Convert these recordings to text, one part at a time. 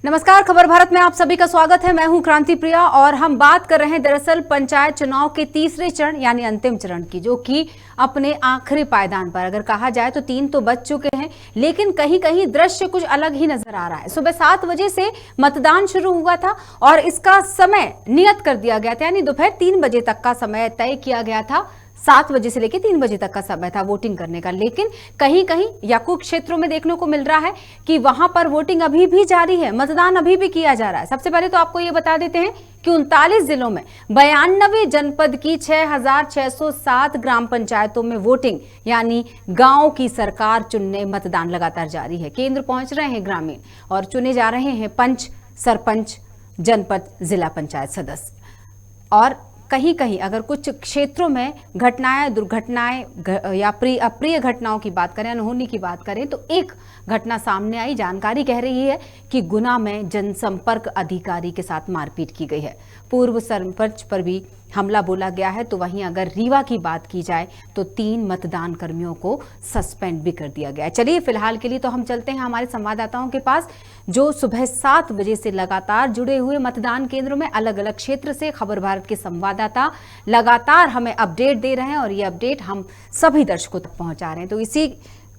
नमस्कार, खबर भारत में आप सभी का स्वागत है। मैं हूं क्रांति प्रिया और हम बात कर रहे हैं दरअसल पंचायत चुनाव के तीसरे चरण यानी अंतिम चरण की, जो कि अपने आखिरी पायदान पर। अगर कहा जाए तो 3 तो बज चुके हैं, लेकिन कहीं कहीं दृश्य कुछ अलग ही नजर आ रहा है। सुबह 7 बजे से मतदान शुरू हुआ था और इसका समय नियत कर दिया गया था, यानी दोपहर 3 बजे तक का समय तय किया गया था। 7 बजे से लेकर 3 बजे तक का समय था वोटिंग करने का, लेकिन कहीं कहीं या कुछ क्षेत्रों में देखने को मिल रहा है कि वहां पर वोटिंग अभी भी जारी है, मतदान अभी भी किया जा रहा है। सबसे पहले तो आपको ये बता देते हैं कि 39 जिलों में 92 जनपद की 6607 ग्राम पंचायतों में वोटिंग यानी गांव की सरकार चुनने मतदान लगातार जारी है। केंद्र पहुंच रहे हैं ग्रामीण और चुने जा रहे हैं पंच, सरपंच, जनपद, जिला पंचायत सदस्य। और कहीं कहीं अगर कुछ क्षेत्रों में घटनाएं, दुर्घटनाएं या अप्रिय घटनाओं की बात करें, अनहोनी की बात करें, तो एक घटना सामने आई। जानकारी कह रही है कि गुना में जनसंपर्क अधिकारी के साथ मारपीट की गई है, पूर्व सरपंच पर भी हमला बोला गया है। तो वहीं अगर रीवा की बात की जाए तो 3 मतदान कर्मियों को सस्पेंड भी कर दिया गया है। चलिए फिलहाल के लिए तो हम चलते हैं हमारे संवाददाताओं के पास, जो सुबह 7 बजे से लगातार जुड़े हुए मतदान केंद्रों में अलग अलग क्षेत्र से खबर भारत के संवाददाता लगातार हमें अपडेट दे रहे हैं और ये अपडेट हम सभी दर्शकों तक पहुंचा रहे हैं। तो इसी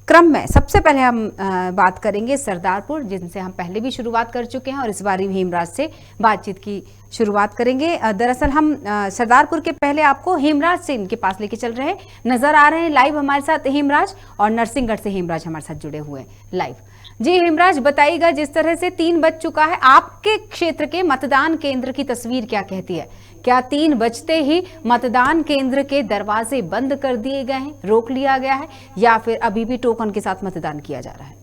क्रम में सबसे पहले हम बात करेंगे सरदारपुर, जिनसे हम पहले भी शुरुआत कर चुके हैं और इस बार हेमराज से बातचीत की शुरुआत करेंगे। दरअसल हम सरदारपुर के पहले आपको हेमराज से इनके पास लेके चल रहे हैं। नजर आ रहे हैं लाइव हमारे साथ हेमराज, और नरसिंहगढ़ से हेमराज हमारे साथ जुड़े हुए हैं लाइव। जी हेमराज, बताइएगा, जिस तरह से 3 बज चुका है, आपके क्षेत्र के मतदान केंद्र की तस्वीर क्या कहती है? क्या 3 बजते ही मतदान केंद्र के दरवाजे बंद कर दिए गए हैं, रोक लिया गया है, या फिर अभी भी टोकन के साथ मतदान किया जा रहा है?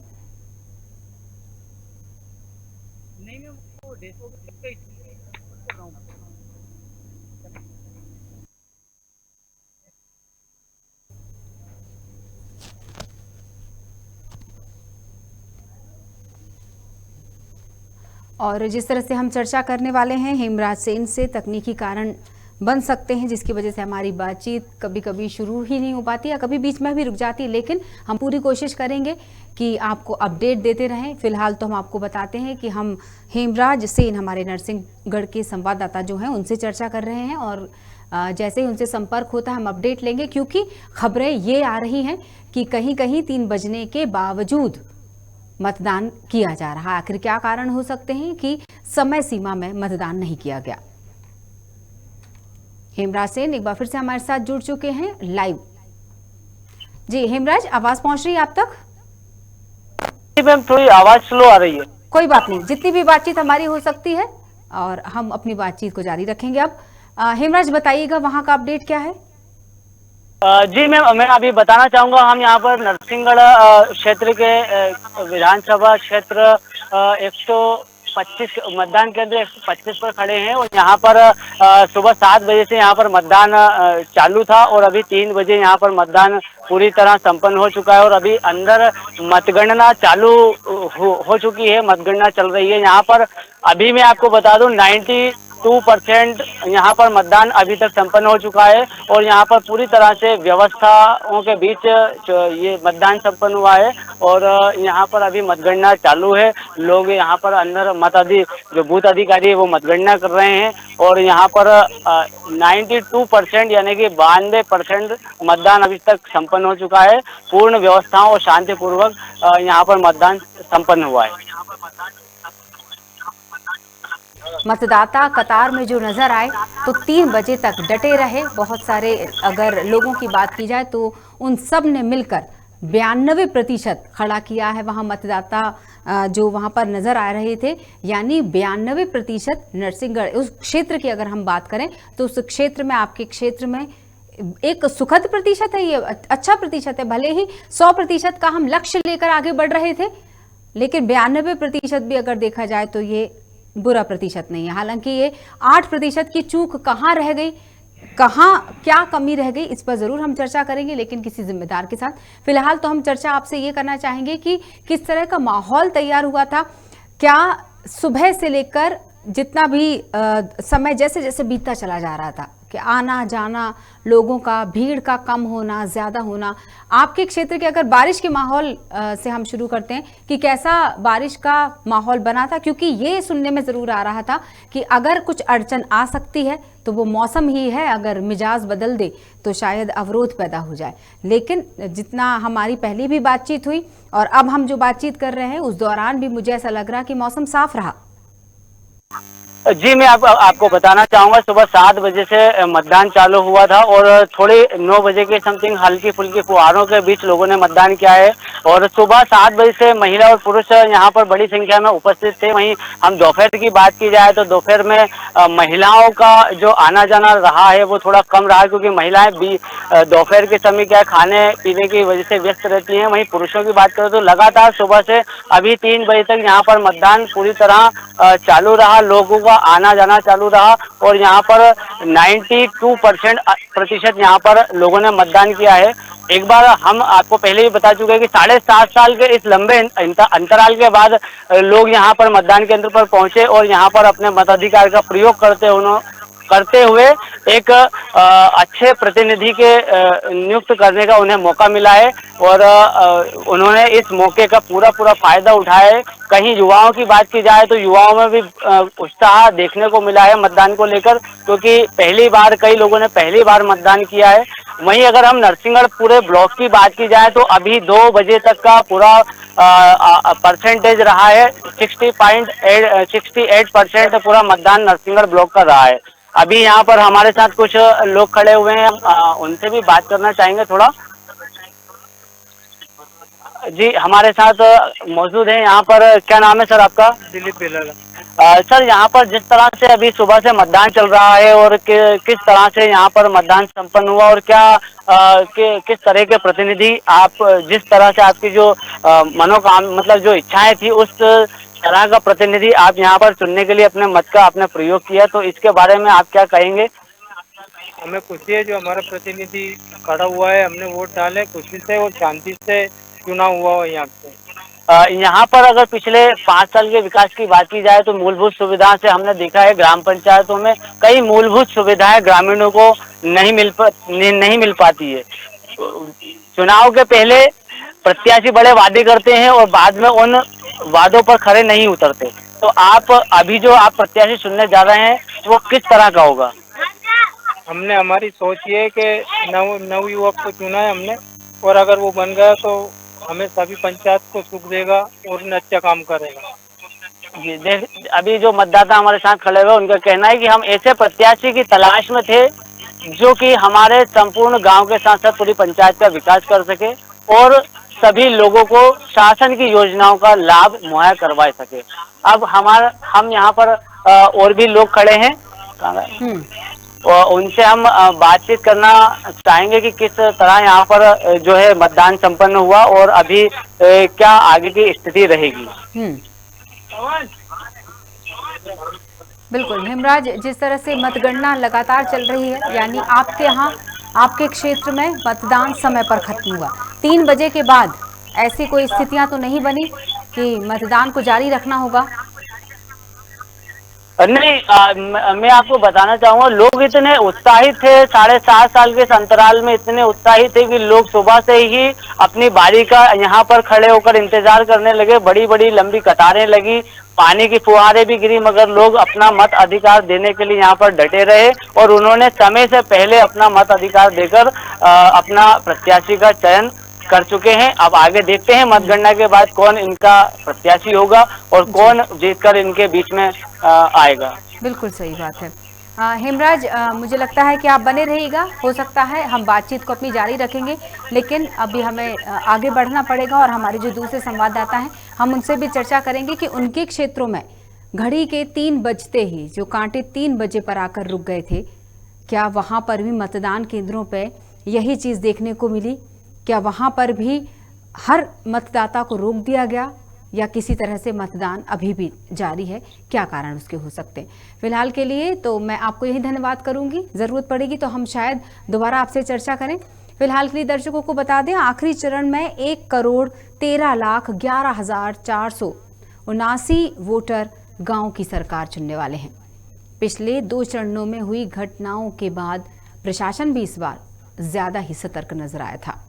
और जिस तरह से हम चर्चा करने वाले हैं हेमराज सेन से, तकनीकी कारण बन सकते हैं जिसकी वजह से हमारी बातचीत कभी कभी शुरू ही नहीं हो पाती या कभी बीच में भी रुक जाती है, लेकिन हम पूरी कोशिश करेंगे कि आपको अपडेट देते रहें। फिलहाल तो हम आपको बताते हैं कि हम हेमराज सेन, हमारे नरसिंहगढ़ के संवाददाता जो हैं, उनसे चर्चा कर रहे हैं और जैसे ही उनसे संपर्क होता है हम अपडेट लेंगे, क्योंकि खबरें ये आ रही हैं कि कहीं कहीं 3 बजने के बावजूद मतदान किया जा रहा है। आखिर क्या कारण हो सकते हैं कि समय सीमा में मतदान नहीं किया गया? हेमराज सेन एक बार फिर से हमारे साथ जुड़ चुके हैं लाइव। जी हेमराज, आवाज पहुंच रही है आप तक? जी मैम, थोड़ी आवाज स्लो आ रही है। कोई बात नहीं, जितनी भी बातचीत हमारी हो सकती है और हम अपनी बातचीत को जारी रखेंगे। अब हेमराज बताइएगा, वहां का अपडेट क्या है? जी मैम, मैं अभी बताना चाहूंगा, हम यहाँ पर नरसिंहगढ़ क्षेत्र के विधानसभा क्षेत्र 125 मतदान केंद्र 125 पर खड़े हैं और यहाँ पर सुबह 7 बजे से यहाँ पर मतदान चालू था और अभी 3 बजे यहाँ पर मतदान पूरी तरह संपन्न हो चुका है और अभी अंदर मतगणना चालू हो चुकी है, मतगणना चल रही है यहाँ पर। अभी मैं आपको बता दूं 92% यहाँ पर मतदान अभी तक संपन्न हो चुका है और यहाँ पर पूरी तरह से व्यवस्थाओं के बीच ये मतदान संपन्न हुआ है और यहाँ पर अभी मतगणना चालू है। लोग यहाँ पर अंदर जो बूथ अधिकारी है वो मतगणना कर रहे हैं और यहाँ पर 92% यानी कि 92% मतदान अभी तक संपन्न हो चुका है। पूर्ण व्यवस्थाओं और शांतिपूर्वक यहाँ पर मतदान संपन्न हुआ है। मतदाता कतार में जो नजर आए तो 3 बजे तक डटे रहे। बहुत सारे अगर लोगों की बात की जाए तो उन सब ने मिलकर 92% खड़ा किया है वहां मतदाता जो वहां पर नजर आ रहे थे, यानी 92% नरसिंहगढ़ उस क्षेत्र की अगर हम बात करें तो उस क्षेत्र में, आपके क्षेत्र में एक सुखद प्रतिशत है, ये अच्छा प्रतिशत है। भले ही 100% का हम लक्ष्य लेकर आगे बढ़ रहे थे, लेकिन 92% भी अगर देखा जाए तो ये बुरा प्रतिशत नहीं है। हालांकि ये 8% की चूक कहाँ रह गई, कहाँ क्या कमी रह गई, इस पर जरूर हम चर्चा करेंगे, लेकिन किसी जिम्मेदार के साथ। फिलहाल तो हम चर्चा आपसे ये करना चाहेंगे कि किस तरह का माहौल तैयार हुआ था। क्या सुबह से लेकर जितना भी समय जैसे जैसे बीतता चला जा रहा था, कि आना जाना लोगों का, भीड़ का कम होना, ज़्यादा होना। आपके क्षेत्र के अगर बारिश के माहौल से हम शुरू करते हैं कि कैसा बारिश का माहौल बना था, क्योंकि ये सुनने में ज़रूर आ रहा था कि अगर कुछ अड़चन आ सकती है तो वो मौसम ही है, अगर मिजाज बदल दे तो शायद अवरोध पैदा हो जाए। लेकिन जितना हमारी पहले भी बातचीत हुई और अब हम जो बातचीत कर रहे हैं उस दौरान भी मुझे ऐसा लग रहा कि मौसम साफ रहा। जी, मैं आपको बताना चाहूंगा, सुबह 7 बजे से मतदान चालू हुआ था और थोड़ी 9 बजे के समथिंग हल्की फुल्की फुहारों के बीच लोगों ने मतदान किया है। और सुबह 7 बजे से महिला और पुरुष यहाँ पर बड़ी संख्या में उपस्थित थे। वहीं हम दोपहर की बात की जाए तो दोपहर में महिलाओं का जो आना जाना रहा है वो थोड़ा कम रहा, क्योंकि महिलाएं भी दोपहर के समय क्या खाने पीने की वजह से व्यस्त रहती हैं। वहीं पुरुषों की बात करें तो लगातार सुबह से अभी 3 बजे तक यहाँ पर मतदान पूरी तरह चालू रहा, लोगों का आना जाना चालू रहा और यहाँ पर 92% यहाँ पर लोगों ने मतदान किया है। एक बार हम आपको पहले भी बता चुके हैं कि 7.5 साल के इस लंबे अंतराल के बाद लोग यहाँ पर मतदान केंद्र पर पहुंचे और यहाँ पर अपने मताधिकार का प्रयोग करते हुए एक अच्छे प्रतिनिधि के नियुक्त करने का उन्हें मौका मिला है और उन्होंने इस मौके का पूरा फायदा उठाया है। कहीं युवाओं की बात की जाए तो युवाओं में भी उत्साह देखने को मिला है मतदान को लेकर, क्योंकि कई लोगों ने पहली बार मतदान किया है। वहीं अगर हम नरसिंहगढ़ पूरे ब्लॉक की बात की जाए तो अभी 2 बजे तक का पूरा परसेंटेज रहा है 68% पूरा मतदान नरसिंहगढ़ ब्लॉक का रहा है। अभी यहाँ पर हमारे साथ कुछ लोग खड़े हुए हैं, उनसे भी बात करना चाहेंगे थोड़ा। जी, हमारे साथ मौजूद हैं यहाँ पर। क्या नाम है सर आपका? दिलीप बेलाला। सर, यहाँ पर जिस तरह से अभी सुबह से मतदान चल रहा है और किस तरह से यहाँ पर मतदान संपन्न हुआ और क्या किस तरह के प्रतिनिधि आप, जिस तरह से आपकी जो मतलब जो इच्छाएं थी उस तरह का प्रतिनिधि आप यहाँ पर चुनने के लिए अपने मत का आपने प्रयोग किया, तो इसके बारे में आप क्या कहेंगे? हमें खुशी है जो हमारा प्रतिनिधि खड़ा हुआ है, हमने वोट डाले खुशी से और शांति से चुना हुआ है। यहाँ पर अगर पिछले 5 साल के विकास की बात की जाए तो मूलभूत सुविधा से हमने देखा है ग्राम पंचायतों में कई मूलभूत सुविधाएं ग्रामीणों को नहीं मिल पाती है। चुनाव के पहले प्रत्याशी बड़े वादे करते हैं और बाद में उन वादों पर खरे नहीं उतरते। तो आप अभी जो आप प्रत्याशी चुनने जा रहे हैं वो किस तरह का होगा? हमने, हमारी सोच ये है कि नव युवक को चुना है हमने, और अगर वो बन गया तो हमें सभी पंचायत को सुख देगा और अच्छा काम करेगा। जी, अभी जो मतदाता हमारे साथ खड़े हुए उनका कहना है कि हम ऐसे प्रत्याशी की तलाश में थे जो कि हमारे संपूर्ण गांव के साथ साथ पूरी पंचायत का विकास कर सके और सभी लोगों को शासन की योजनाओं का लाभ मुहैया करवा सके। अब हम यहाँ पर और भी लोग खड़े हैं और उनसे हम बातचीत करना चाहेंगे कि किस तरह यहाँ पर जो है मतदान संपन्न हुआ और अभी क्या आगे की स्थिति रहेगी। बिल्कुल हेमराज, जिस तरह से मतगणना लगातार चल रही है, यानी आपके यहाँ आपके क्षेत्र में मतदान समय पर खत्म हुआ, 3 बजे के बाद ऐसी कोई स्थितियां तो नहीं बनी कि मतदान को जारी रखना होगा? नहीं, मैं आपको बताना चाहूंगा, लोग इतने उत्साहित थे 7.5 साल के अंतराल में, इतने उत्साहित थे कि लोग सुबह से ही अपनी बारी का यहाँ पर खड़े होकर इंतजार करने लगे। बड़ी बड़ी लंबी कतारें लगी, पानी की फुहारें भी गिरी, मगर लोग अपना मत अधिकार देने के लिए यहाँ पर डटे रहे और उन्होंने समय से पहले अपना मत अधिकार देकर अपना प्रत्याशी का चयन कर चुके हैं। अब आगे देखते हैं मतगणना के बाद कौन इनका प्रत्याशी होगा और कौन जीतकर इनके बीच में आएगा। बिल्कुल सही बात है। हेमराज, मुझे लगता है कि आप बने रहिएगा, हो सकता है हम बातचीत को अपनी जारी रखेंगे, लेकिन अभी हमें आगे बढ़ना पड़ेगा और हमारे जो दूसरे संवाददाता हैं हम उनसे भी चर्चा करेंगे कि उनके क्षेत्रों में घड़ी के 3 बजते ही जो कांटे 3 बजे पर आकर रुक गए थे, क्या वहाँ पर भी मतदान केंद्रों पर यही चीज़ देखने को मिली? क्या वहाँ पर भी हर मतदाता को रोक दिया गया या किसी तरह से मतदान अभी भी जारी है? क्या कारण उसके हो सकते हैं? फिलहाल के लिए तो मैं आपको यही धन्यवाद करूंगी, ज़रूरत पड़ेगी तो हम शायद दोबारा आपसे चर्चा करें। फिलहाल के लिए दर्शकों को बता दें, आखिरी चरण में 1,13,11,479 वोटर गांव की सरकार चुनने वाले हैं। पिछले 2 चरणों में हुई घटनाओं के बाद प्रशासन भी इस बार ज्यादा ही सतर्क नजर आया था।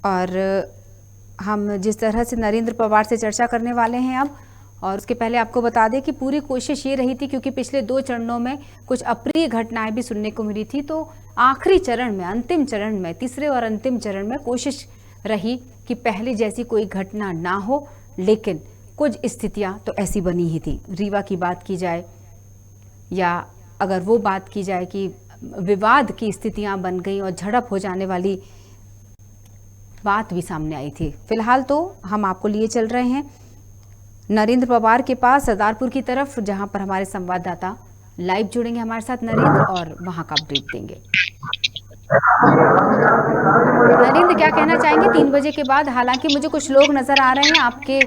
और हम जिस तरह से नरेंद्र पवार से चर्चा करने वाले हैं अब, और उसके पहले आपको बता दें कि पूरी कोशिश ये रही थी, क्योंकि पिछले 2 चरणों में कुछ अप्रिय घटनाएं भी सुनने को मिली थी, तो आखिरी चरण में, अंतिम चरण में, तीसरे और अंतिम चरण में कोशिश रही कि पहले जैसी कोई घटना ना हो, लेकिन कुछ स्थितियां तो ऐसी बनी ही थी। रीवा की बात की जाए या अगर वो बात की जाए कि विवाद की स्थितियां बन गई और झड़प हो जाने वाली बात भी सामने आई थी। फिलहाल तो हम आपको लिए चल रहे हैं नरेंद्र पवार के पास, सरदारपुर की तरफ, जहां पर हमारे संवाददाता लाइव जुड़ेंगे हमारे साथ नरेंद्र और वहां का अपडेट देंगे। नरेंद्र, क्या कहना चाहेंगे 3 बजे के बाद? हालांकि मुझे कुछ लोग नजर आ रहे हैं आपके,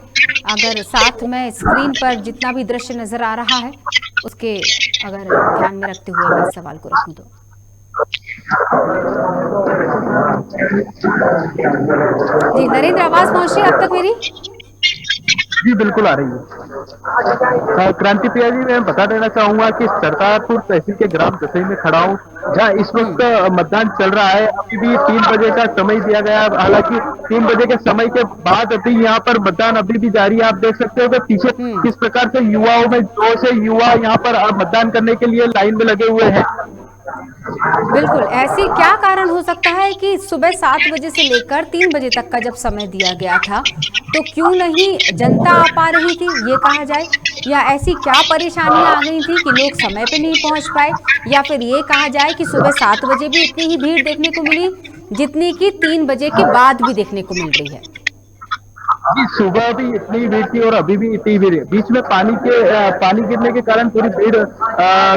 अगर साथ में स्क्रीन पर जितना भी दृश्य नजर आ रहा है उसके अगर ध्यान में रखते हुए मैं इस सवाल को रखूं तो। जी नरेंद्र, आवाज पहुंच रही है अब तक मेरी? जी बिल्कुल आ रही है। क्रांति प्रिया जी, मैं बता देना चाहूंगा कि सरदारपुर तहसील के ग्राम दसई में खड़ा हूँ, जहाँ इस वक्त मतदान चल रहा है। अभी भी 3 बजे का समय दिया गया है। हालांकि 3 बजे के समय के बाद अभी यहाँ पर मतदान अभी भी जारी है। आप देख सकते हो कि पीछे किस प्रकार से युवाओं में जोश है। युवा यहाँ पर मतदान करने के लिए लाइन में लगे हुए हैं। बिल्कुल, ऐसी क्या कारण हो सकता है कि सुबह 7 बजे से लेकर 3 बजे तक का जब समय दिया गया था, तो क्यों नहीं जनता आ पा रही थी, ये कहा जाए, या ऐसी क्या परेशानियां आ गई थी कि लोग समय पे नहीं पहुंच पाए, या फिर ये कहा जाए कि सुबह 7 बजे भी इतनी ही भीड़ देखने को मिली जितनी कि 3 बजे के बाद भी देखने को मिल रही है? जी, सुबह भी इतनी भीड़ थी और अभी भी इतनी भीड़ है। बीच में पानी गिरने के कारण थोड़ी भीड़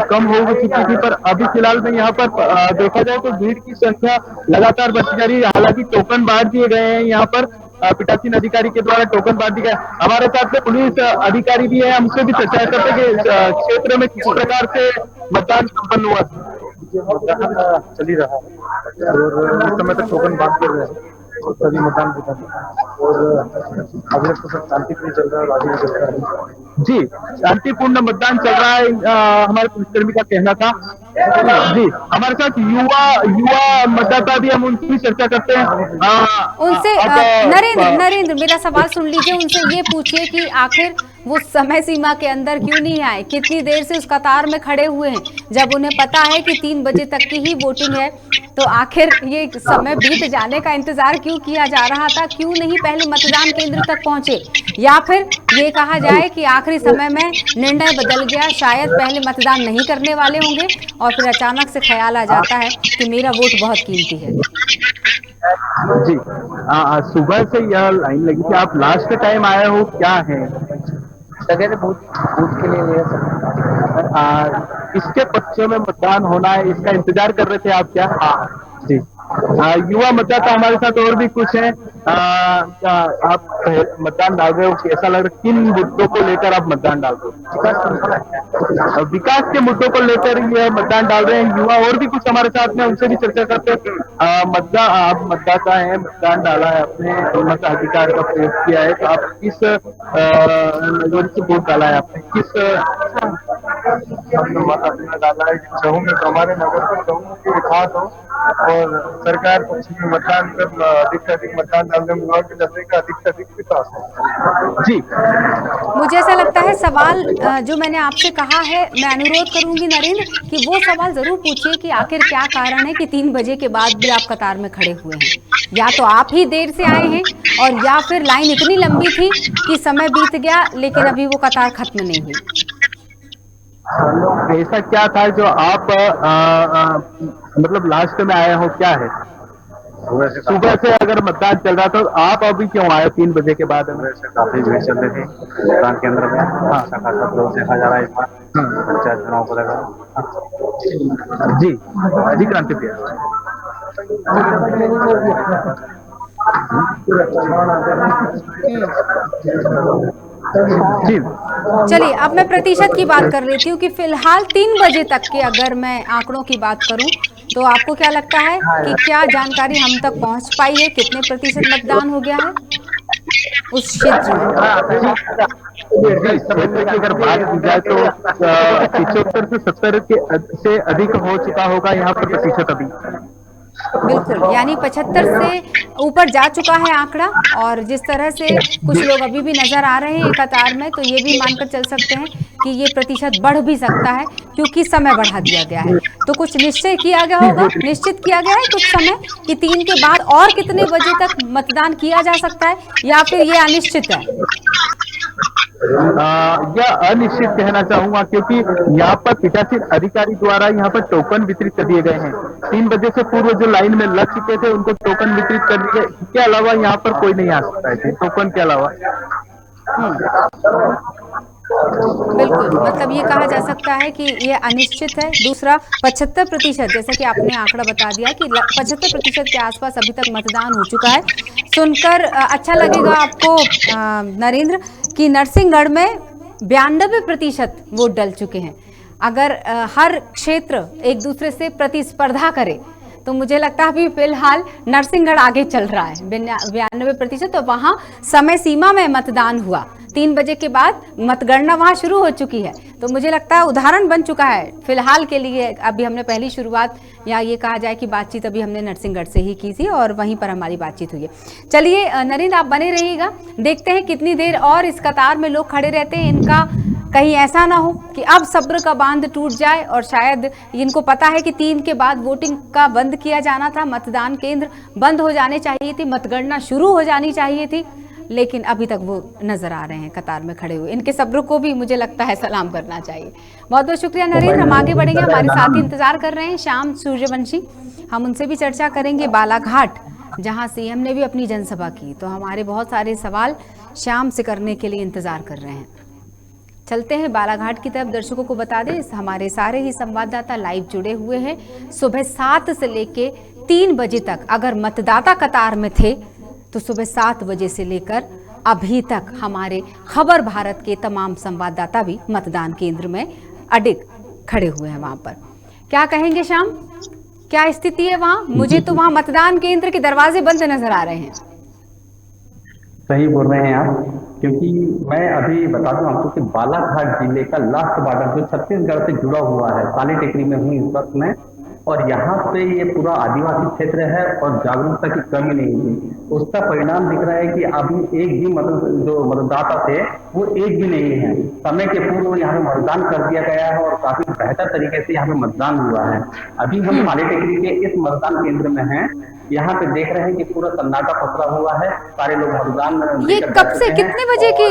कम हो चुकी थी, पर अभी फिलहाल में यहाँ पर देखा जाए तो भीड़ की संख्या लगातार बढ़ती जा रही है। हालांकि टोकन बांट दिए गए हैं यहाँ पर, पीठासीन अधिकारी के द्वारा टोकन बांट दिए गए। हमारे साथ में पुलिस अधिकारी भी है, हमसे भी चर्चा करते हैं कि क्षेत्र में किस प्रकार से मतदान संपन्न हुआ। मतदान चल ही रहा है और इस समय तक टोकन बांट कर रहे हैं सभी मतदान और अभी तक तो सब शांतिपूर्ण चल रहा है, आगे भी चल रहा है। जी, शांतिपूर्ण मतदान चल रहा है, हमारे पुलिसकर्मी का कहना था। जी, हमारे साथ युवा मतदाता भी, हम उनकी चर्चा करते हैं उनसे। नरेंद्र, मेरा सवाल सुन लीजिए। उनसे ये पूछिए कि आखिर वो समय सीमा के अंदर क्यों नहीं आए, कितनी देर से उस कतार में खड़े हुए हैं, जब उन्हें पता है कि 3 बजे तक की ही वोटिंग है, तो आखिर ये समय बीत जाने का इंतजार क्यों किया जा रहा था? क्यों नहीं पहले मतदान केंद्र तक पहुंचे? या फिर ये कहा जाए कि आखिरी समय में निर्णय बदल गया, शायद पहले मतदान नहीं करने वाले होंगे और फिर अचानक से ख्याल आ जाता है कि मेरा वोट बहुत कीमती है। जी, सुबह से यह लाइन लगी थी। आप लास्ट टाइम आए हो, क्या है बूथ के लिए इसके पक्षों में मतदान होना है, इसका इंतजार कर रहे थे आप क्या? जी, युवा मतदाता हमारे साथ और भी कुछ है। आप मतदान डाल रहे हो, कैसा लग रहा है? किन मुद्दों को लेकर आप मतदान डाल रहे हो? विकास के मुद्दों को लेकर ये मतदान डाल रहे हैं युवा। और भी कुछ हमारे साथ में, उनसे भी चर्चा करते हैं। आप मतदाता है, मतदान डाला है, अपने मताधिकार का प्रयोग किया है, तो आप किस वोट डाला है? आपने किस मत डाला है? गेहूं में हमारे नगर पर गेहूं की विकास हो और सरकार पक्ष में मतदान कर अधिक से अधिक मतदान डालने में के दर्जे का अधिक से अधिक विकास हो। जी, मुझे ऐसा लगता है सवाल जो मैंने आपसे कहा है, मैं अनुरोध करूंगी नरेंद्र कि वो सवाल जरूर पूछिए कि आखिर क्या कारण है कि 3 बजे के बाद भी आप कतार में खड़े हुए हैं। या तो आप ही देर से आए हैं, और या फिर लाइन इतनी लंबी थी कि समय बीत गया लेकिन अभी वो कतार खत्म नहीं हुई। ऐसा क्या था जो आप मतलब लास्ट में आए हो, क्या है? सुबह से अगर मतदान चल रहा था, तो आप अभी क्यों आए 3 बजे के बाद? काफी भीड़ चल रही थी मतदान केंद्र में। अच्छा खासा लोग देखा जा रहा है इस बार पंचायत चुनाव को लेकर। जी जी, क्रांति प्रिया। जी चलिए, अब मैं प्रतिशत की बात कर लेती हूँ कि फिलहाल 3 बजे तक के अगर मैं आंकड़ों की बात करूं तो आपको क्या लगता है कि क्या जानकारी हम तक पहुंच पाई है, कितने प्रतिशत मतदान हो गया है उस क्षेत्र में? जी, क्षेत्र की अगर बात की जाए तो 75 से 70 से अधिक हो चुका होगा यहाँ पर प्रतिशत अभी। बिल्कुल, यानी 75 से ऊपर जा चुका है आंकड़ा, और जिस तरह से कुछ लोग अभी भी नजर आ रहे हैं कतार में, तो ये भी मानकर चल सकते हैं कि ये प्रतिशत बढ़ भी सकता है क्योंकि समय बढ़ा दिया गया है। तो कुछ निश्चय किया गया होगा, निश्चित किया गया है कुछ समय कि 3 के बाद और कितने बजे तक मतदान किया जा सकता है, या फिर ये अनिश्चित है? यह अनिश्चित कहना चाहूंगा क्योंकि यहाँ पर पीठासीन अधिकारी द्वारा यहाँ पर टोकन वितरित कर दिए गए हैं। 3 बजे से पूर्व जो लाइन में लग चुके थे उनको टोकन वितरित कर दिए गए। इसके अलावा यहाँ पर कोई नहीं आ सकता है टोकन के अलावा। बिल्कुल, मतलब ये कहा जा सकता है कि ये अनिश्चित है। दूसरा, 75%, जैसा कि आपने आंकड़ा बता दिया कि 75% के आसपास अभी तक मतदान हो चुका है। सुनकर अच्छा लगेगा आपको नरेंद्र कि नरसिंहगढ़ में 92% वोट डल चुके हैं। अगर हर क्षेत्र एक दूसरे से प्रतिस्पर्धा करे तो मुझे लगता है अभी फिलहाल नरसिंहगढ़ आगे चल रहा है 92%। तो वहाँ समय सीमा में मतदान हुआ, 3 बजे के बाद मतगणना वहाँ शुरू हो चुकी है। तो मुझे लगता है उदाहरण बन चुका है फिलहाल के लिए। अभी हमने पहली शुरुआत, या ये कहा जाए कि बातचीत अभी हमने नरसिंहगढ़ से ही की थी और वहीं पर हमारी बातचीत हुई है। चलिए नरेंद्र, आप बने रहिएगा, देखते हैं कितनी देर और इस कतार में लोग खड़े रहते हैं। इनका कहीं ऐसा ना हो कि अब सब्र का बांध टूट जाए, और शायद इनको पता है कि 3 के बाद वोटिंग का बंद किया जाना था, मतदान केंद्र बंद हो जाने चाहिए थे, मतगणना शुरू हो जानी चाहिए थी, लेकिन अभी तक वो नजर आ रहे हैं कतार में खड़े हुए। इनके सब्र को भी मुझे लगता है सलाम करना चाहिए। बहुत बहुत शुक्रिया नरेंद्र, हम आगे बढ़ेंगे। हमारे साथ ही इंतजार कर रहे हैं श्याम सूर्यवंशी, हम उनसे भी चर्चा करेंगे बालाघाट, जहां सीएम ने भी अपनी जनसभा की। तो हमारे बहुत सारे सवाल श्याम से करने के लिए इंतजार कर रहे हैं। चलते हैं बालाघाट की तरफ। दर्शकों को बता दें, हमारे सारे ही संवाददाता लाइव जुड़े हुए हैं। सुबह 7 से लेके 3 बजे तक अगर मतदाता कतार में थे तो सुबह 7 बजे से लेकर अभी तक हमारे खबर भारत के तमाम संवाददाता भी मतदान केंद्र में अडिग खड़े हुए हैं। वहां पर क्या कहेंगे श्याम, क्या स्थिति है वहां? मुझे तो वहां मतदान केंद्र के दरवाजे बंद नजर आ रहे हैं। सही बोल रहे हैं आप, क्योंकि मैं अभी बता दूं आपको कि बालाघाट जिले का लास्ट बॉर्डर जो छत्तीसगढ़ से जुड़ा हुआ है, काली टेकरी में हूँ इस वक्त मैं, और यहाँ पे ये पूरा आदिवासी क्षेत्र है और जागरूकता की कमी नहीं थी। उसका परिणाम दिख रहा है कि अभी एक भी जो मतदाता थे वो एक भी नहीं है। समय के पूर्व यहाँ पे मतदान कर दिया गया है और काफी बेहतर तरीके से यहाँ पे मतदान हुआ है। अभी हम काली टेकरी के इस मतदान केंद्र में हैं, यहाँ पे देख रहे हैं कि पूरा सन्नाटा पसरा हुआ है, सारे लोग मतदान। ये कब से कितने बजे की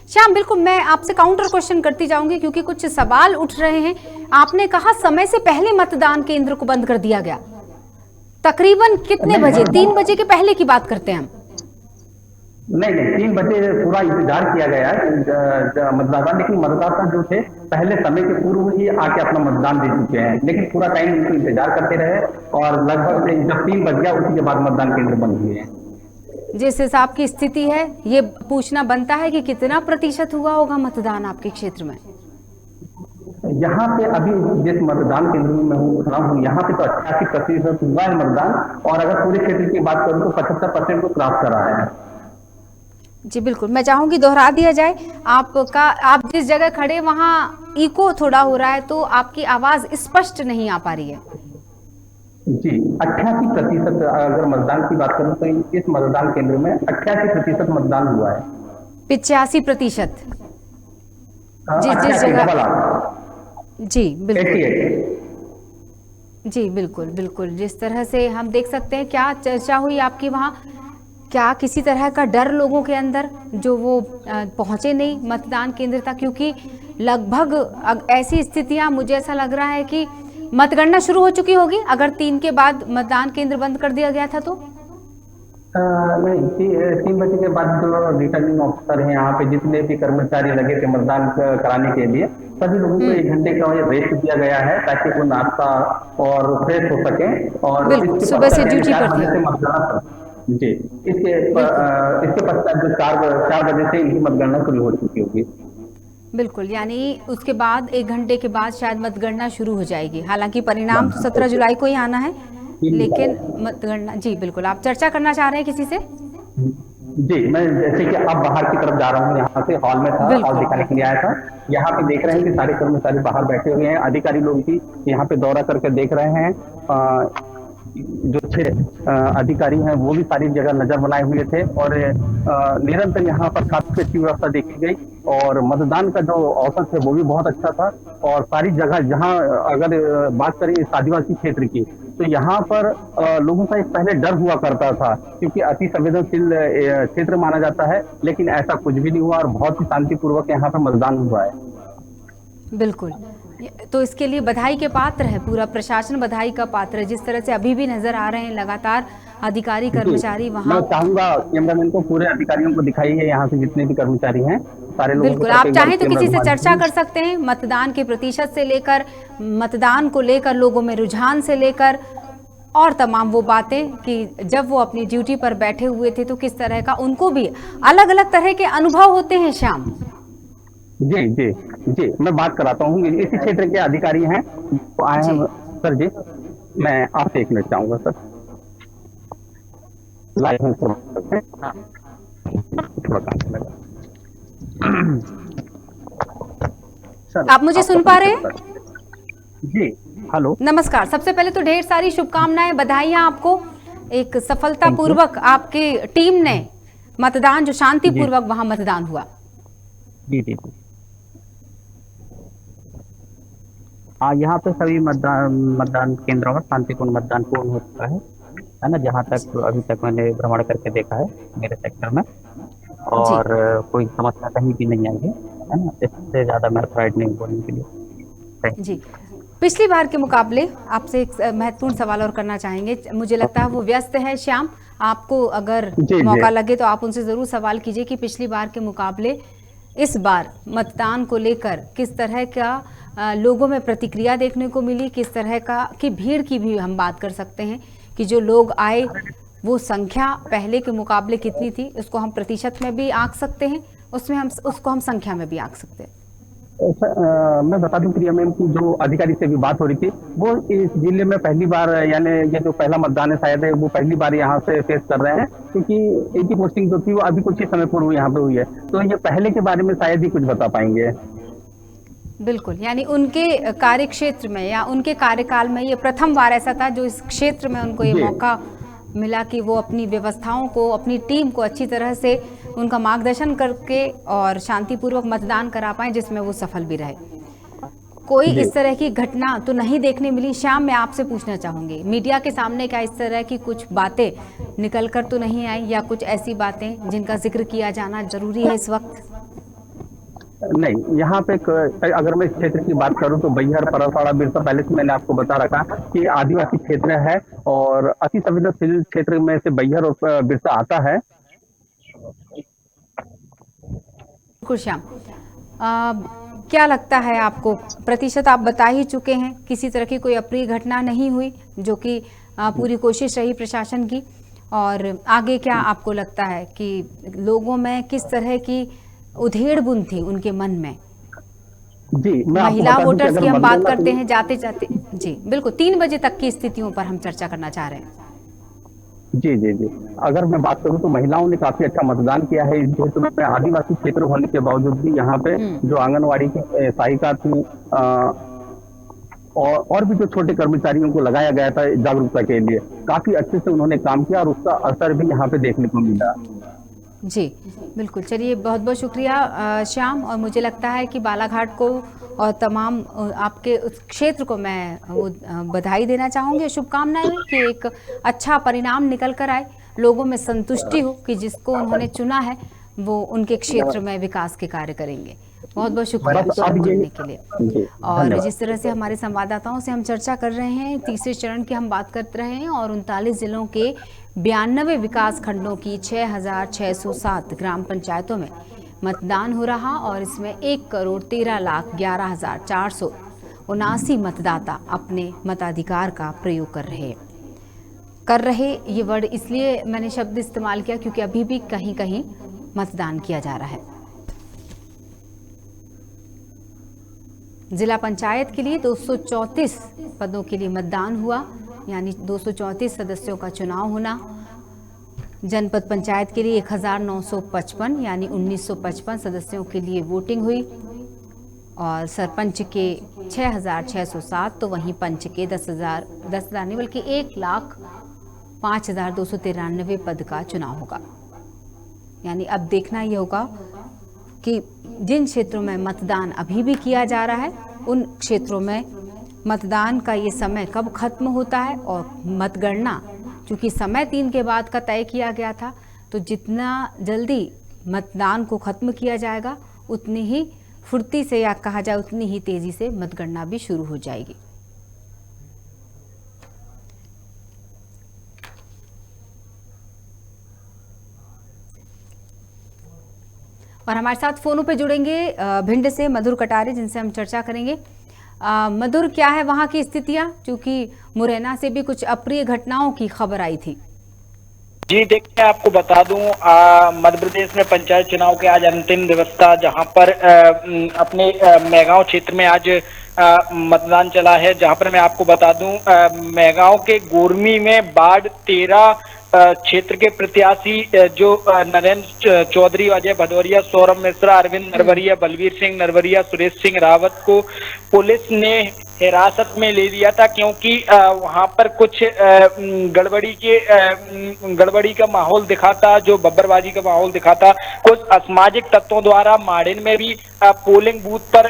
श्याम? बिल्कुल, मैं आपसे काउंटर क्वेश्चन करती जाऊंगी क्योंकि कुछ सवाल उठ रहे हैं। आपने कहा समय से पहले मतदान केंद्र को बंद कर दिया गया, तकरीबन कितने बजे? 3 बजे के पहले की बात करते हैं हम। नहीं, 3 बजे पूरा इंतजार किया गया मतदाता, लेकिन मतदाता जो थे पहले समय के पूर्व ही आके अपना मतदान दे चुके हैं, लेकिन पूरा टाइम उनको इंतजार करते रहे और लगभग जब 3 बज गया उसी के बाद मतदान केंद्र बंद हुए हैं। जिस हिसाब की स्थिति है, ये पूछना बनता है कि कितना प्रतिशत हुआ होगा मतदान आपके क्षेत्र में? यहाँ पे अभी जिस मतदान केंद्र में मैं खड़ा हूँ, यहाँ पे तो 88% हुआ है मतदान, और अगर पूरे क्षेत्र की बात करूँ तो 75% को क्रॉस कर रहा है। जी बिल्कुल, मैं चाहूंगी दोहरा दिया जाए आपका। आप जिस जगह खड़े वहाँ इको थोड़ा हो रहा है, तो आपकी आवाज स्पष्ट नहीं आ पा रही है। जी, 88% अगर मतदान की बात करूं तो इस मतदान केंद्र में 88% मतदान हुआ है। 85% जिस जगह। जी बिल्कुल, जी बिल्कुल बिल्कुल, जिस तरह से हम देख सकते हैं। क्या चर्चा हुई आपकी वहाँ? क्या किसी तरह का डर लोगों के अंदर जो वो पहुंचे नहीं मतदान केंद्र तक? क्योंकि लगभग ऐसी स्थितियां, मुझे ऐसा लग रहा है कि मतगणना शुरू हो चुकी होगी अगर 3 के बाद मतदान केंद्र बंद कर दिया गया था तो। नहीं, 3 बजे के बाद जो रिटर्निंग ऑफिसर है यहाँ पे, जितने भी कर्मचारी लगे थे मतदान कराने के लिए, सभी लोगों को 1 घंटे का रेस्ट दिया गया है ताकि वो नाश्ता और फ्रेश हो सके और सुबह से ड्यूटी पर थे। जी, इसके पश्चात जो 4 बजे से इनकी मतगणना शुरू हो चुकी होगी। बिल्कुल, यानी उसके बाद 1 घंटे के बाद शायद मतगणना शुरू हो जाएगी। हालांकि परिणाम तो 17 जुलाई को ही आना है, लेकिन मतगणना, जी बिल्कुल। आप चर्चा करना चाह रहे हैं किसी से? जी, मैं जैसे कि अब बाहर की तरफ जा रहा हूँ, यहाँ से हॉल में था, हॉल दिखाने के लिए आया था। यहाँ पे देख रहे हैं कि सारे कर्मचारी बाहर बैठे हुए हैं, अधिकारी लोग भी यहाँ पे दौरा करके देख रहे हैं। जो 6 अधिकारी हैं वो भी सारी जगह नजर बनाए हुए थे और निरंतर यहाँ पर काफी अच्छी व्यवस्था देखी गई और मतदान का जो अवसर थे वो भी बहुत अच्छा था। और सारी जगह जहाँ अगर बात करें इस आदिवासी क्षेत्र की, तो यहाँ पर लोगों का एक पहले डर हुआ करता था क्योंकि अति संवेदनशील क्षेत्र माना जाता है, लेकिन ऐसा कुछ भी नहीं हुआ और बहुत ही शांतिपूर्वक यहाँ पर मतदान हुआ है। बिल्कुल, तो इसके लिए बधाई के पात्र है, पूरा प्रशासन बधाई का पात्र है। जिस तरह से अभी भी नजर आ रहे हैं लगातार अधिकारी कर्मचारी वहाँ। मैं चाहूंगा कैमरामैन को पूरे अधिकारियों को दिखाइए, यहाँ से जितने भी कर्मचारी हैं सारे लोग। बिल्कुल, आप चाहें तो किसी से चर्चा कर सकते हैं, मतदान के प्रतिशत से लेकर, मतदान को लेकर लोगों में रुझान से लेकर और तमाम वो बातें कि जब वो अपनी ड्यूटी पर बैठे हुए थे तो किस तरह का उनको भी अलग अलग तरह के अनुभव होते हैं। श्याम जी जी जी, मैं बात कराता हूँ, इसी क्षेत्र के अधिकारी हैं तो आए हैं। सर जी, मैं आपसे 1 मिनट चाहूंगा सर। लाइव में थोड़ा काम लगा। सर, आप मुझे सुन पा रहे हैं? जी, हेलो, नमस्कार। सबसे पहले तो ढेर सारी शुभकामनाएं, बधाइयां आपको। एक सफलतापूर्वक आपकी टीम ने मतदान, जो शांतिपूर्वक वहां मतदान हुआ। जी जी जी, हाँ, यहाँ पे सभी मतदान केंद्रों में शांतिपूर्ण मतदान पूर्ण हो चुका है ना। जहाँ तक अभी तक मैंने भ्रमण करके देखा है मेरे सेक्टर में, और कोई समस्या कहीं भी नहीं आई है ना। इससे ज्यादा मैं राइट नहीं बोलने के लिए। जी, पिछली बार के मुकाबले आपसे एक महत्वपूर्ण सवाल और करना चाहेंगे। मुझे लगता है वो व्यस्त है श्याम, आपको अगर मौका लगे तो आप उनसे जरूर सवाल कीजिए कि पिछली बार के मुकाबले इस बार मतदान को लेकर किस तरह का लोगों में प्रतिक्रिया देखने को मिली, किस तरह का की भीड़ की भी हम बात कर सकते हैं कि जो लोग आए वो संख्या पहले के मुकाबले कितनी थी, उसको हम प्रतिशत में भी आंक सकते हैं, उसको हम संख्या में भी आंक सकते हैं। मैं बता दूं प्रिया मैम की जो अधिकारी से भी बात हो रही थी, वो इस जिले में पहली बार, यानी ये जो पहला मतदान है शायद है, वो पहली बार यहाँ से फेस कर रहे हैं क्योंकि इनकी पोस्टिंग जो थी वो अभी कुछ ही समय पूर्व यहाँ पे हुई है। तो ये पहले के बारे में शायद ही कुछ बता पाएंगे। बिल्कुल, यानी उनके कार्य क्षेत्र में या उनके कार्यकाल में ये प्रथम बार ऐसा था जो इस क्षेत्र में उनको ये मौका मिला कि वो अपनी व्यवस्थाओं को, अपनी टीम को अच्छी तरह से उनका मार्गदर्शन करके और शांतिपूर्वक मतदान करा पाए, जिसमें वो सफल भी रहे। कोई इस तरह की घटना तो नहीं देखने मिली। श्याम, मैं आपसे पूछना चाहूंगी, मीडिया के सामने क्या इस तरह की कुछ बातें निकल कर तो नहीं आई, या कुछ ऐसी बातें जिनका जिक्र किया जाना जरूरी है इस वक्त? नहीं, यहाँ पे अगर मैं इस क्षेत्र की बात करूँ तो बैहर, परसाड़ा, बिरसा, पहले से मैंने आपको बता रखा कि आदिवासी क्षेत्र है और अति संवेदनशील क्षेत्र में से बैहर और बिरसा आता है। श्याम, क्या लगता है आपको? प्रतिशत आप बता ही चुके हैं, किसी तरह की कोई अप्रिय घटना नहीं हुई, जो कि पूरी कोशिश रही प्रशासन की। और आगे क्या आपको लगता है कि लोगों में किस तरह की उधेड़-बुन थी उनके मन में? जी, महिला वोटर्स की हम बात करते हैं जाते जाते। जी बिल्कुल, 3 बजे तक की स्थितियों पर हम चर्चा करना चाह रहे हैं। जी जी जी, अगर मैं बात करूं तो महिलाओं ने काफी अच्छा मतदान किया है इस क्षेत्र में। आदिवासी क्षेत्र होने के बावजूद भी यहाँ पे जो आंगनवाड़ी की सहायिका थी और भी जो छोटे कर्मचारियों को लगाया गया था जागरूकता के लिए, काफी अच्छे से उन्होंने काम किया और उसका असर भी यहाँ पे देखने को मिला। जी बिल्कुल, चलिए बहुत बहुत शुक्रिया श्याम। और मुझे लगता है कि बालाघाट को और तमाम आपके उस क्षेत्र को मैं बधाई देना चाहूँगी, शुभकामनाएं कि एक अच्छा परिणाम निकल कर आए, लोगों में संतुष्टि हो कि जिसको उन्होंने चुना है वो उनके क्षेत्र में विकास के कार्य करेंगे। बहुत बहुत शुक्रिया जुड़ने के लिए। और जिस तरह से हमारे संवाददाताओं से हम चर्चा कर रहे हैं, तीसरे चरण की हम बात कर रहे हैं और 39 जिलों के 92 विकास खंडों की 6,607 ग्राम पंचायतों में मतदान हो रहा और इसमें 1,13,11,479 मतदाता अपने मताधिकार का प्रयोग कर रहे हैं। कर रहे, ये वर्ड इसलिए मैंने शब्द इस्तेमाल किया क्योंकि अभी भी कहीं कहीं मतदान किया जा रहा है। जिला पंचायत के लिए 234 पदों के लिए मतदान हुआ, यानी 234 सदस्यों का चुनाव होना। जनपद पंचायत के लिए 1955 यानी 1955 सदस्यों के लिए वोटिंग हुई और सरपंच के 6607, तो वहीं पंच के 10,000 नहीं बल्कि 1,05,293 पद का चुनाव होगा। यानी अब देखना ये होगा कि जिन क्षेत्रों में मतदान अभी भी किया जा रहा है उन क्षेत्रों में मतदान का ये समय कब खत्म होता है, और मतगणना चूँकि समय 3 के बाद का तय किया गया था, तो जितना जल्दी मतदान को खत्म किया जाएगा उतनी ही फुर्ती से, या कहा जाए उतनी ही तेजी से मतगणना भी शुरू हो जाएगी। और हमारे साथ फोनों पे जुड़ेंगे भिंड से मधुर कटारे, जिनसे हम चर्चा करेंगे। मधुर, क्या है वहां की स्थितियां, क्योंकि मुरैना से भी कुछ अप्रिय घटनाओं की खबर आई थी। जी देखिए, आपको बता दूं मध्य प्रदेश में पंचायत चुनाव के आज अंतिम दिवस था, जहां पर अपने मेगांव क्षेत्र में आज मतदान चला है। जहां पर मैं आपको बता दूं मेगांव के गोरमी में वार्ड 13 क्षेत्र के प्रत्याशी जो नरेंद्र चौधरी, अजय भदौरिया, सौरभ मिश्रा, अरविंद नरवरिया, बलवीर सिंह नरवरिया, सुरेश सिंह रावत को पुलिस ने हिरासत में ले लिया था, क्योंकि वहां पर कुछ गड़बड़ी का माहौल दिखा था, जो बब्बरबाजी का माहौल दिखा था। कुछ असामाजिक तत्वों द्वारा माड़िन में भी पोलिंग बूथ पर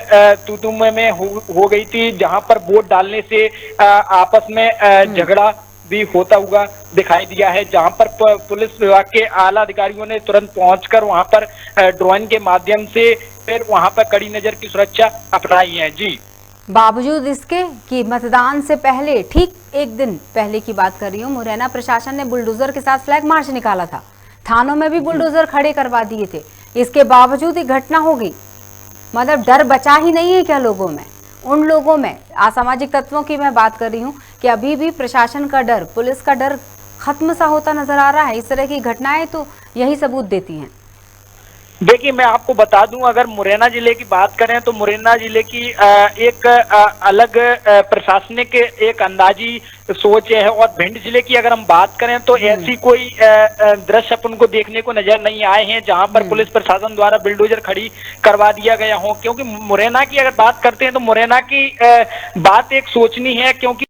तू-तू में हो गई थी, जहां पर वोट डालने से आपस में झगड़ा भी होता हुआ दिखाई दिया है, जहां पर पुलिस विभाग के आला अधिकारियों ने तुरंत पहुंचकर वहां पर ड्रोन के माध्यम से फिर वहां पर कड़ी नजर की सुरक्षा अपनाई है। जी, बावजूद इसके कि मतदान से पहले, ठीक एक दिन पहले की बात कर रही हूँ, मुरैना प्रशासन ने बुलडोजर के साथ फ्लैग मार्च निकाला था, थानों में भी बुलडोजर खड़े करवा दिए थे, इसके बावजूद ही घटना हो गई। मतलब डर बचा ही नहीं है क्या लोगों में? उन लोगों में, असामाजिक तत्वों की मैं बात कर रही हूँ, कि अभी भी प्रशासन का डर, पुलिस का डर खत्म सा होता नजर आ रहा है। इस तरह की घटनाएं तो यही सबूत देती हैं। देखिए, मैं आपको बता दूं, अगर मुरैना जिले की बात करें तो मुरैना जिले की एक अलग प्रशासनिक एक अंदाजी सोच है, और भिंड जिले की अगर हम बात करें तो ऐसी कोई दृश्य अपन को देखने को नजर नहीं आए हैं जहां पर पुलिस प्रशासन द्वारा बिल्डोजर खड़ी करवा दिया गया हो। क्योंकि मुरैना की अगर बात करते हैं तो मुरैना की बात एक सोचनी है, क्योंकि